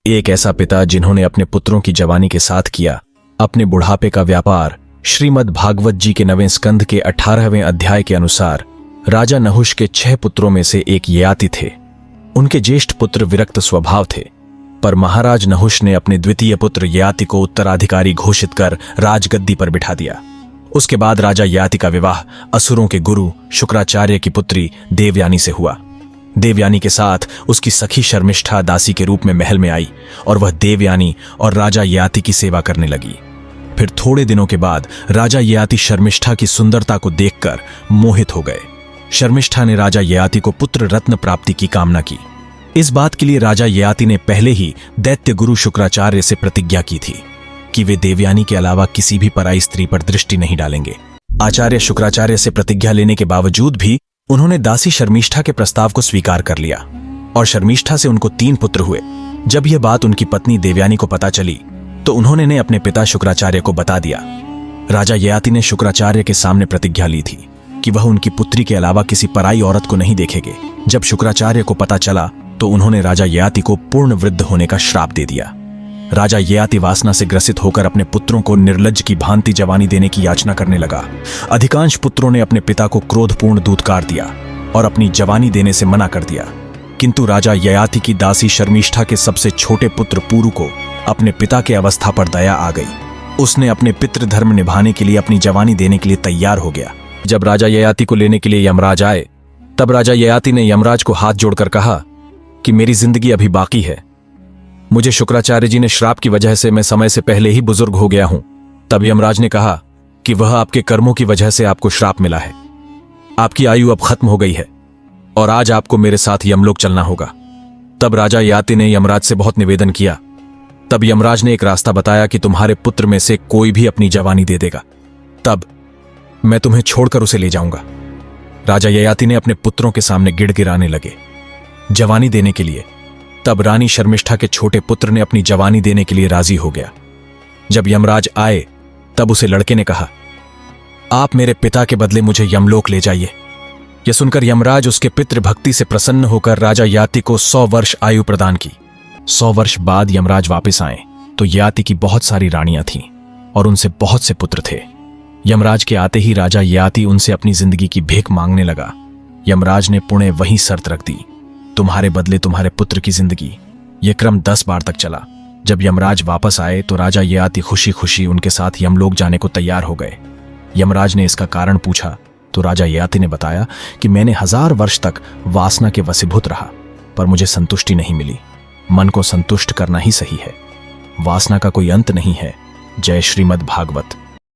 एक ऐसा पिता जिन्होंने अपने पुत्रों की जवानी के साथ किया अपने बुढ़ापे का व्यापार। श्रीमद् भागवत जी के 9वें स्कंध के 18वें अध्याय के अनुसार राजा नहुष के 6 पुत्रों में से एक ययाति थे। उनके ज्येष्ठ पुत्र विरक्त स्वभाव थे, पर महाराज नहुष ने अपने द्वितीय पुत्र ययाति को उत्तराधिकारी घोषित कर राजगद्दी पर बिठा दिया। उसके बाद राजा ययाति का विवाह असुरों के गुरु शुक्राचार्य की पुत्री देवयानी से हुआ। देवयानी के साथ उसकी सखी शर्मिष्ठा दासी के रूप में महल में आई और वह देवयानी और राजा ययाति की सेवा करने लगी। फिर थोड़े दिनों के बाद राजा ययाति शर्मिष्ठा की सुंदरता को देखकर मोहित हो गए। शर्मिष्ठा ने राजा ययाति को पुत्र रत्न प्राप्ति की कामना की। इस बात के लिए राजा ययाति ने पहले ही दैत्य गुरु शुक्राचार्य से प्रतिज्ञा की थी कि वे देवयानी के अलावा किसी भी पराई स्त्री पर दृष्टि नहीं डालेंगे। आचार्य शुक्राचार्य से प्रतिज्ञा लेने के बावजूद भी उन्होंने दासी शर्मिष्ठा के प्रस्ताव को स्वीकार कर लिया और शर्मिष्ठा से उनको 3 पुत्र हुए। जब यह बात उनकी पत्नी देवयानी को पता चली तो उन्होंने अपने पिता शुक्राचार्य को बता दिया। राजा ययाति ने शुक्राचार्य के सामने प्रतिज्ञा ली थी कि वह उनकी पुत्री के अलावा किसी पराई औरत को नहीं देखेंगे। जब शुक्राचार्य को पता चला तो उन्होंने राजा ययाति को पूर्ण वृद्ध होने का श्राप दे दिया। राजा ययाति वासना से ग्रसित होकर अपने पुत्रों को निर्लज्ज की भांति जवानी देने की याचना करने लगा। अधिकांश पुत्रों ने अपने पिता को क्रोधपूर्ण दूतकार दिया और अपनी जवानी देने से मना कर दिया, किंतु राजा ययाति की दासी शर्मिष्ठा के सबसे छोटे पुत्र पुरु को अपने पिता के अवस्था पर दया आ गई। उसने अपने पितृधर्म निभाने के लिए अपनी जवानी देने के लिए तैयार हो गया। जब राजा ययाति को लेने के लिए यमराज आए तब राजा ययाति ने यमराज को हाथ जोड़कर कहा कि मेरी जिंदगी अभी बाकी है। मुझे शुक्राचार्य जी ने श्राप की वजह से मैं समय से पहले ही बुजुर्ग हो गया हूं। तब यमराज ने कहा कि वह आपके कर्मों की वजह से आपको श्राप मिला है। आपकी आयु अब खत्म हो गई है और आज आपको मेरे साथ यमलोक चलना होगा। तब राजा ययाति ने यमराज से बहुत निवेदन किया। तब यमराज ने एक रास्ता बताया कि तुम्हारे पुत्र में से कोई भी अपनी जवानी दे देगा, तब मैं तुम्हें छोड़कर उसे ले जाऊंगा। राजा ययाति ने अपने पुत्रों के सामने गिड़गिड़ाने लगे जवानी देने के लिए। तब रानी शर्मिष्ठा के छोटे पुत्र ने अपनी जवानी देने के लिए राजी हो गया। जब यमराज आए तब उसे लड़के ने कहा, आप मेरे पिता के बदले मुझे यमलोक ले जाइए। यह सुनकर यमराज उसके पितृभक्ति से प्रसन्न होकर राजा ययाति को 100 वर्ष आयु प्रदान की। 100 वर्ष बाद यमराज वापस आए तो ययाति की बहुत सारी रानियां थीं और उनसे बहुत से पुत्र थे। यमराज के आते ही राजा ययाति उनसे अपनी जिंदगी की भीख मांगने लगा। यमराज ने पुणे वही शर्त रख दी, तुम्हारे बदले तुम्हारे पुत्र की जिंदगी। यह क्रम 10 बार तक चला। जब यमराज वापस आए तो राजा ययाति खुशी खुशी उनके साथ यमलोक जाने को तैयार हो गए। यमराज ने इसका कारण पूछा तो राजा ययाति ने बताया कि मैंने 1000 वर्ष तक वासना के वशीभूत रहा, पर मुझे संतुष्टि नहीं मिली। मन को संतुष्ट करना ही सही है। वासना का कोई अंत नहीं है। जय श्रीमद् भागवत।